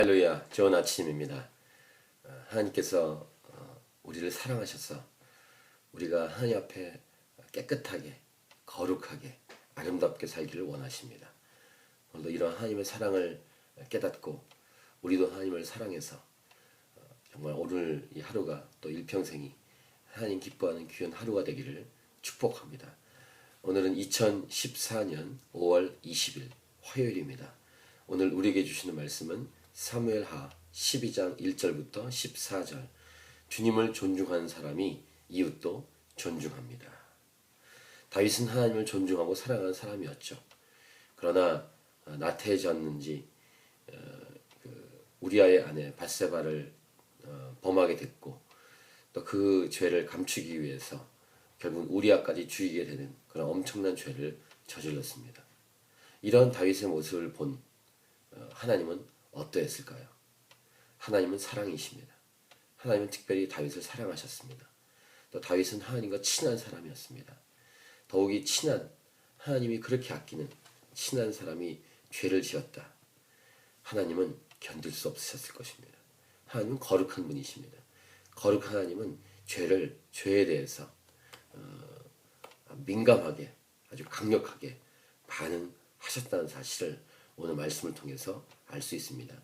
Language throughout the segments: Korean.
할렐루야, 좋은 아침입니다. 하나님께서 우리를 사랑하셔서 우리가 하나님 앞에 깨끗하게, 거룩하게, 아름답게 살기를 원하십니다. 오늘도 이러한 하나님의 사랑을 깨닫고 우리도 하나님을 사랑해서 정말 오늘 이 하루가 또 일평생이 하나님 기뻐하는 귀한 하루가 되기를 축복합니다. 오늘은 2014년 5월 20일 화요일입니다. 오늘 우리에게 주시는 말씀은 사무엘하 12장 1절부터 14절. 주님을 존중하는 사람이 이웃도 존중합니다. 다윗은 하나님을 존중하고 사랑하는 사람이었죠. 그러나 나태해졌는지 우리아의 아내 밧세바를 범하게 됐고 또 그 죄를 감추기 위해서 결국 우리아까지 죽이게 되는 그런 엄청난 죄를 저질렀습니다. 이런 다윗의 모습을 본 하나님은 어떠했을까요? 하나님은 사랑이십니다. 하나님은 특별히 다윗을 사랑하셨습니다. 또 다윗은 하나님과 친한 사람이었습니다. 더욱이 친한, 하나님이 그렇게 아끼는 친한 사람이 죄를 지었다. 하나님은 견딜 수 없으셨을 것입니다. 하나님은 거룩한 분이십니다. 거룩한 하나님은 죄에 대해서 민감하게, 아주 강력하게 반응하셨다는 사실을 오늘 말씀을 통해서 알 수 있습니다.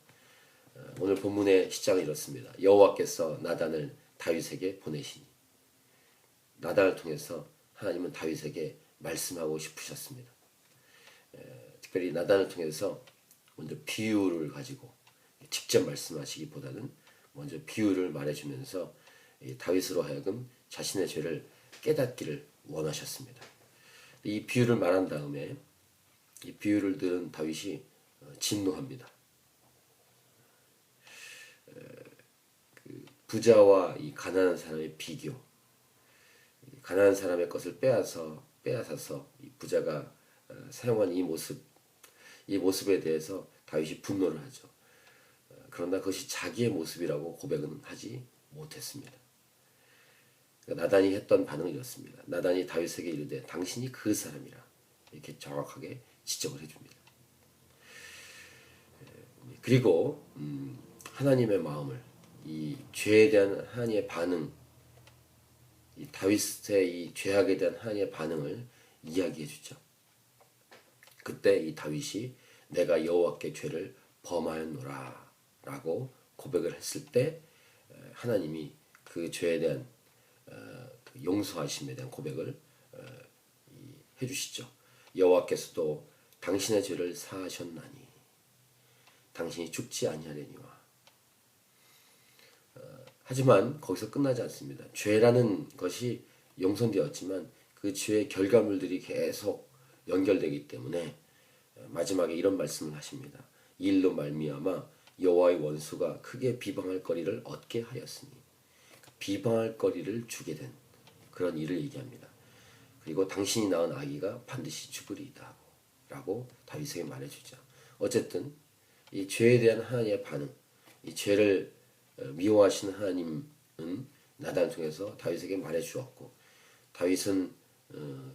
오늘 본문의 시작은 이렇습니다. 여호와께서 나단을 다윗에게 보내시니. 나단을 통해서 하나님은 다윗에게 말씀하고 싶으셨습니다. 특별히 나단을 통해서 먼저 비유를 가지고 직접 말씀하시기보다는 먼저 비유를 말해주면서 다윗으로 하여금 자신의 죄를 깨닫기를 원하셨습니다. 이 비유를 말한 다음에 이 비유를 들은 다윗이 진노합니다. 부자와 이 가난한 사람의 비교, 가난한 사람의 것을 빼앗아서 이 부자가 사용한 이 모습에 대해서 다윗이 분노를 하죠. 그러나 그것이 자기의 모습이라고 고백은 하지 못했습니다. 나단이 했던 반응은 이렇습니다. 나단이 다윗에게 이르되 당신이 그 사람이라 이렇게 정확하게 지적을 해줍니다. 그리고 하나님의 마음을, 이 죄에 대한 하나님의 반응, 이 다윗의 이 죄악에 대한 하나님의 반응을 이야기해 주죠. 그때 이 다윗이 내가 여호와께 죄를 범하였노라 라고 고백을 했을 때 하나님이 그 죄에 대한 용서하심에 대한 고백을 해주시죠. 여호와께서도 당신의 죄를 사하셨나니 당신이 죽지 아니하려니와. 하지만 거기서 끝나지 않습니다. 죄라는 것이 용서되었지만 그 죄의 결과물들이 계속 연결되기 때문에 마지막에 이런 말씀을 하십니다. 이 일로 말미암아 여호와의 원수가 크게 비방할 거리를 얻게 하였으니, 비방할 거리를 주게 된 그런 일을 얘기합니다. 그리고 당신이 낳은 아기가 반드시 죽으리이다 라고 다윗에게 말해주죠. 어쨌든 이 죄에 대한 하나님의 반응, 이 죄를 미워하시는 하나님은 나단을 통해서 다윗에게 말해주었고, 다윗은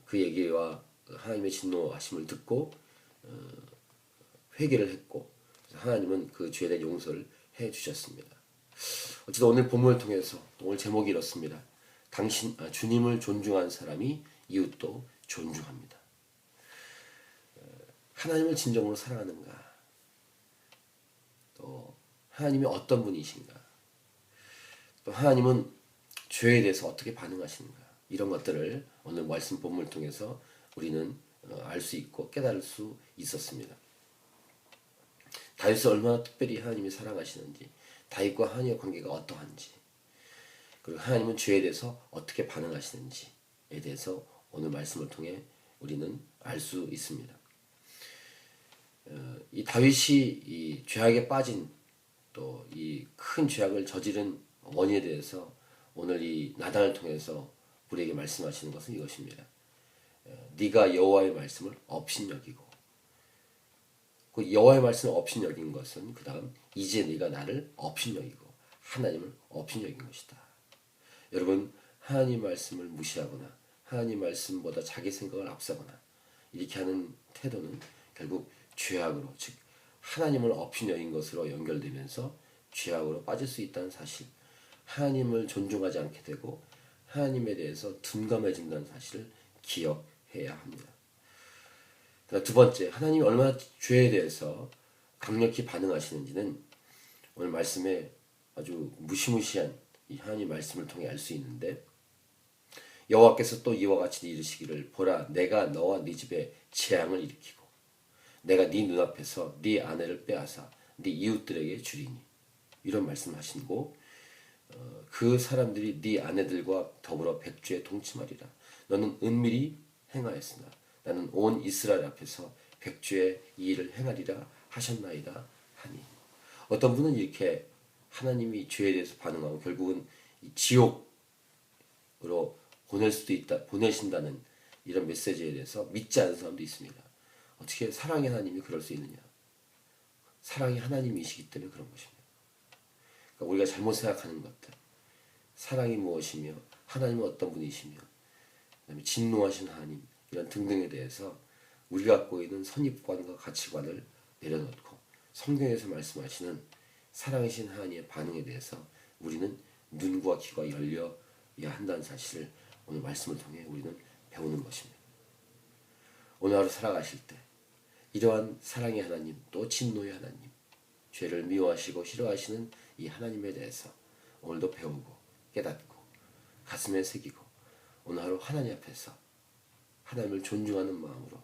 그 얘기와 하나님의 진노하심을 듣고 회개를 했고, 하나님은 그 죄에 대한 용서를 해주셨습니다. 어쨌든 오늘 본문을 통해서 오늘 제목이 이렇습니다. 주님을 존중한 사람이 이웃도 존중합니다. 하나님을 진정으로 사랑하는가? 또 하나님이 어떤 분이신가? 또 하나님은 죄에 대해서 어떻게 반응하시는가? 이런 것들을 오늘 말씀 본문을 통해서 우리는 알 수 있고 깨달을 수 있었습니다. 다윗을 얼마나 특별히 하나님이 사랑하시는지, 다윗과 하나님의 관계가 어떠한지, 그리고 하나님은 죄에 대해서 어떻게 반응하시는지에 대해서 오늘 말씀을 통해 우리는 알 수 있습니다. 이 다윗이 이 죄악에 빠진 또 이 큰 죄악을 저지른 원인에 대해서 오늘 이 나단을 통해서 우리에게 말씀하시는 것은 이것입니다. 네가 여호와의 말씀을 업신여기고, 그 여호와의 말씀을 업신여긴 것은 그 다음 이제 네가 나를 업신여기고 하나님을 업신여긴 것이다. 여러분, 하나님 말씀을 무시하거나 하나님 말씀보다 자기 생각을 앞서거나 이렇게 하는 태도는 결국 죄악으로, 즉 하나님을 업신여긴 것으로 연결되면서 죄악으로 빠질 수 있다는 사실, 하나님을 존중하지 않게 되고 하나님에 대해서 둔감해진다는 사실을 기억해야 합니다. 두 번째, 하나님이 얼마나 죄에 대해서 강력히 반응하시는지는 오늘 말씀에 아주 무시무시한 이 하나님 말씀을 통해 알 수 있는데, 여호와께서 또 이와 같이 이르시기를 보라 내가 너와 네 집에 재앙을 일으키고 내가 네 눈앞에서 네 아내를 빼앗아 네 이웃들에게 주리니, 이런 말씀하시고 그 사람들이 네 아내들과 더불어 백주에 동침하리라. 너는 은밀히 행하였으나 나는 온 이스라엘 앞에서 백주에 이 일을 행하리라 하셨나이다 하니. 어떤 분은 이렇게 하나님이 죄에 대해서 반응하고 결국은 지옥으로 보내신다는 이런 메시지에 대해서 믿지 않는 사람도 있습니다. 어떻게 사랑의 하나님이 그럴 수 있느냐? 사랑이 하나님이시기 때문에 그런 것입니다. 그러니까 우리가 잘못 생각하는 것들, 사랑이 무엇이며 하나님은 어떤 분이시며 그다음에 진노하신 하나님 이런 등등에 대해서 우리가 갖고 있는 선입관과 가치관을 내려놓고 성경에서 말씀하시는 사랑이신 하나님의 반응에 대해서 우리는 눈과 귀가 열려야 한다는 사실을 오늘 말씀을 통해 우리는 배우는 것입니다. 오늘 하루 살아가실 때 이러한 사랑의 하나님 또 진노의 하나님, 죄를 미워하시고 싫어하시는 이 하나님에 대해서 오늘도 배우고 깨닫고 가슴에 새기고 오늘 하루 하나님 앞에서 하나님을 존중하는 마음으로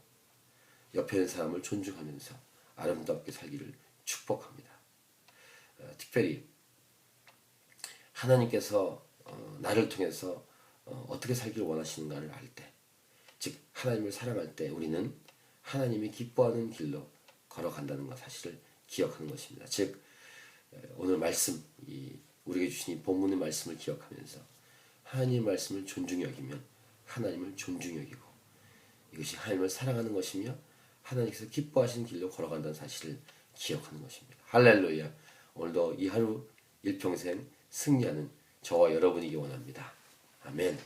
옆에 있는 사람을 존중하면서 아름답게 살기를 축복합니다. 특별히 하나님께서 나를 통해서 어떻게 살기를 원하시는가를 알 때, 즉 하나님을 사랑할 때 우리는 하나님이 기뻐하는 길로 걸어간다는 것 사실을 기억하는 것입니다. 즉 오늘 말씀, 우리에게 주신 이 본문의 말씀을 기억하면서 하나님의 말씀을 존중히 여기면 하나님을 존중히 여기고 이것이 하나님을 사랑하는 것이며 하나님께서 기뻐하시는 길로 걸어간다는 사실을 기억하는 것입니다. 할렐루야. 오늘도 이 하루 일평생 승리하는 저와 여러분이기 원합니다. 아멘.